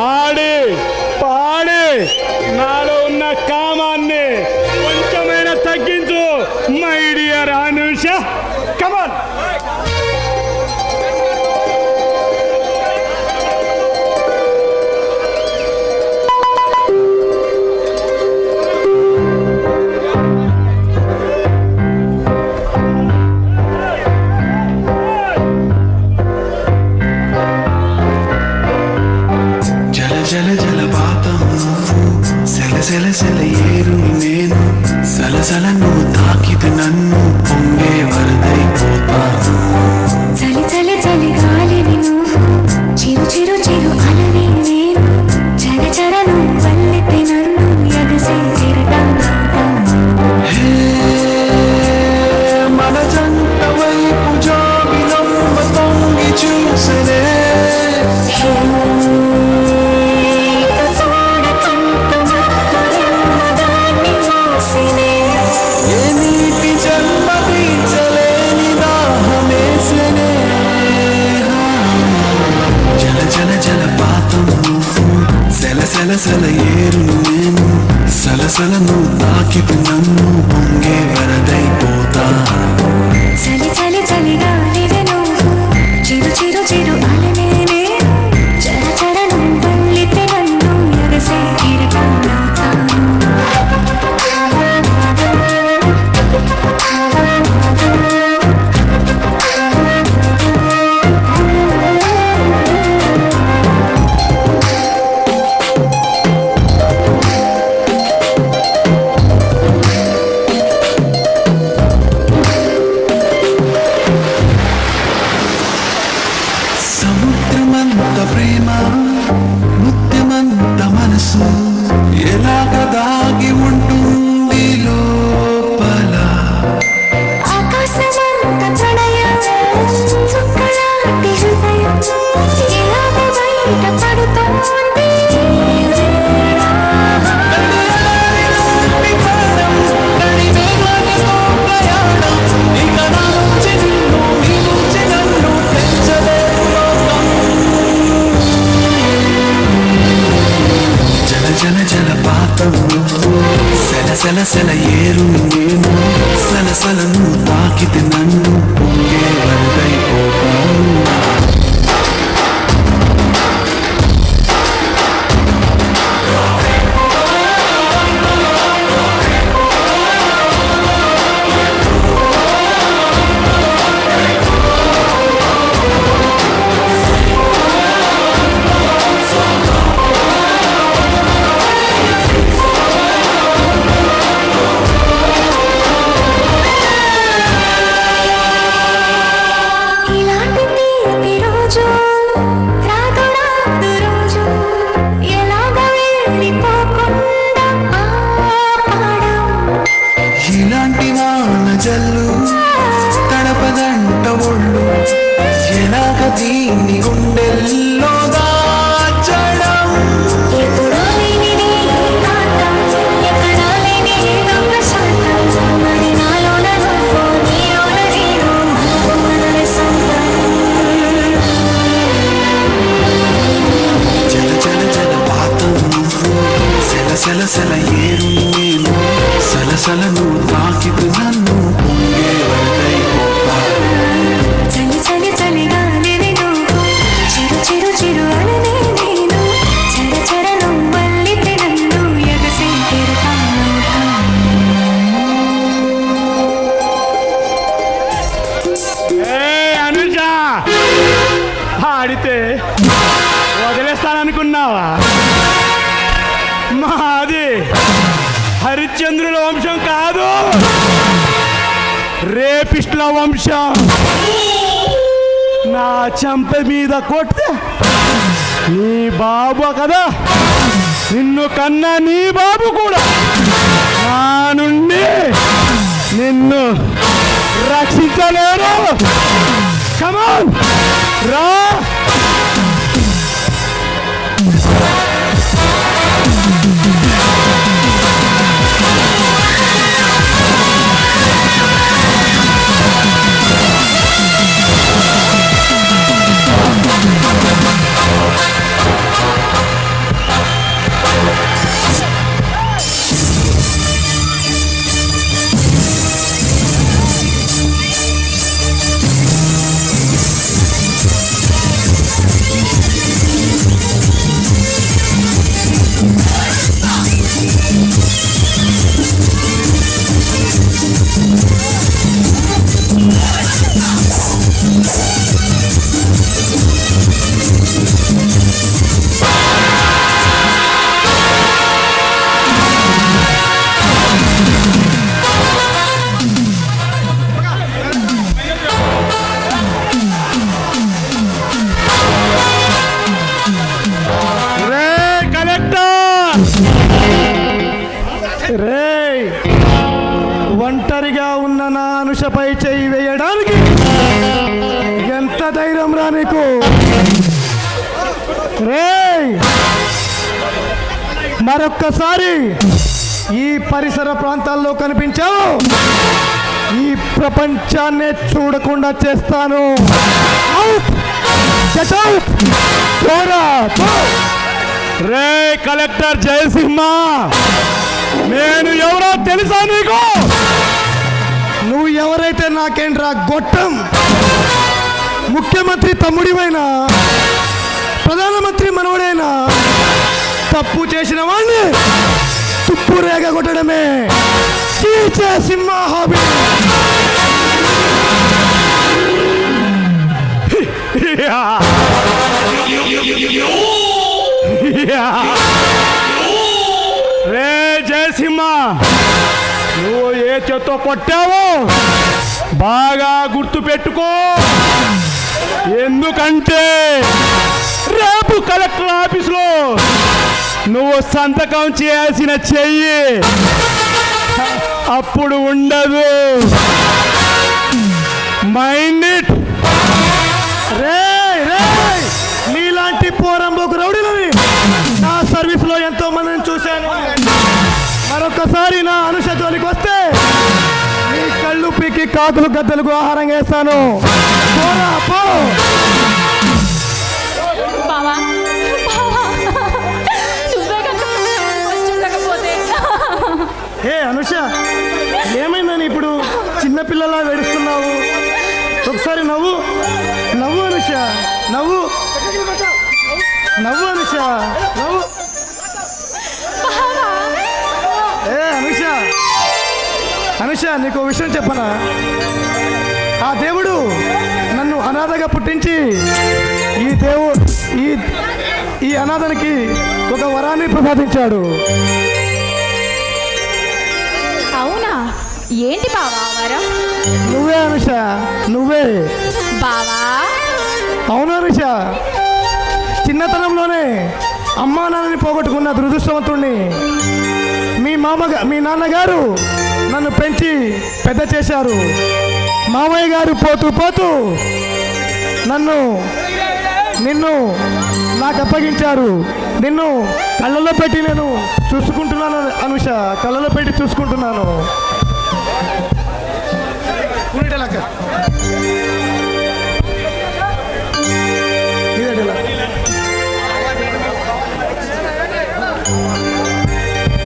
ఆడి పాడి నాలో ఉన్న కామాన్ని కొంచెమైనా తగ్గించు మై డియర్ అనుష. కమాన్. సెల సెల ఏరు నేను సలసల నువ్వు తాకితే నన్ను పొంగే వరదైపోతాను. చలి చలి చలి గాలిని నువ్వు చిరు చిరు చిరు అలనే నేను చర చర నువ్వు వల్లితే నన్ను ఎగసే తిరగం. మన జంట వైపు జాబిలమ్మ తొంగి చూసనే సలసల ఏరు నేను సలసల నువ్వు తాకితే నన్ను పొంగే వరదైపోతా. చలి చలి చలి గాలిని నువ్వు చిరు చిరు చిరు అలనే నేను చర చర నువ్వు వల్లితే నన్ను ఎగసే తిరగం. సముద్రమంత ప్రేమ ముత్యమంత మనసు ఎలాగ దాగి ఉంటుంది లోపల. ఆకాశమంత ప్రణయం చుక్కలాంటి హృదయం ఎలాగ బయట పడుతోంది. జల జలపాతం సెల సెల సెల ఏరు నేను సలసల నువ్వు తాకితే నన్ను పొంగే వరదైపోతాను. ఇలాంటి వాన జల్లు తడపదంట ఒళ్ళు ఎలాగ దీన్ని గుండెల్లో దాచడం. జల జల జలపాతం సెల సెల సెల ఏరు నేను సలసల నువ్వు తాకితే నన్ను పొంగే వరదైపోతా. చలి చలి చలి గాలిని నువ్వు చిరు చిరు చిరు అలనే నేను చర చర నువ్వు వల్లితే నన్ను ఎగసే తిరగం. అనుష ఆడితే వదిలేస్తాననుకున్నావా? మాది హరిశ్చంద్రుల వంశం కాదు, రేపిస్టుల వంశం. నా చెంప మీద కొడితే నీ బాబు కదా, నిన్ను కన్నా నీ బాబు కూడా నా నుండి నిన్ను రక్షించలేరు. కమాన్ రా. మరొక్కసారి ఈ పరిసర ప్రాంతాల్లో కనిపించావు, ఈ ప్రపంచాన్నే చూడకుండా చేస్తాను. Out! Get out! పోరా, పో! రే కలెక్టర్ జయసింహ, నేను ఎవరో తెలుసా నీకు? నువ్వు ఎవరైతే నాకేంట్రా గొట్టం. ముఖ్యమంత్రి తమ్ముడివైనా, ప్రధానమంత్రి మనవడైనా తప్పు చేసిన వాడిని తుప్పు రేగ కొట్టడమే చీచే సింహ హాబీ. రే జయసింహ, నువ్వు ఏ చేత్తో కొట్టావో బాగా గుర్తు పెట్టుకో. ఎందుకంటే రేపు కలెక్టర్ ఆఫీసులో నువ్వు సంతకం చేయాల్సిన చెయ్యి అప్పుడు ఉండదు. Mind it. రే నీలాంటి పోరంబోకు రౌడీలని నా సర్వీస్లో ఎంతో మందిని చూశాను. మరొకసారి నా అనుష జోలికి వస్తే నీ కళ్ళు పీకి కాకులు గద్దలకు ఆహారం వేస్తాను. పోరా, పో. బావా, బావా, నువ్వే కనుక వచ్చుండకపోతే. ఏ అనుష, ఏమైందని ఇప్పుడు చిన్నపిల్లలా వెడుస్తున్నావు? ఒకసారి నవ్వు, నవ్వు అనుష, నవ్వు, నవ్వు అనుష, నవ్వు. ఏ అనుష, అనుష, నీకు విషయం చెప్పనా? ఆ దేవుడు నన్ను అనాథగా పుట్టించి ఈ అనాథనికి ఒక వరాన్ని ప్రసాదించాడు. అవునా? ఏంటి బావా వరం? నువ్వే అనుష, నువ్వే. బావా, అవును అనుష, చిన్నతనంలోనే అమ్మా నాన్నని పోగొట్టుకున్న దురదృష్టవంతుణ్ణి మీ నాన్నగారు నన్ను పెంచి పెద్ద చేశారు. మామయ్య గారు పోతూ పోతూ నిన్ను నాకు అప్పగించారు. నిన్ను కళ్ళలో పెట్టి నేను చూసుకుంటున్నాను అనుష, కళ్ళలో పెట్టి చూసుకుంటున్నాను.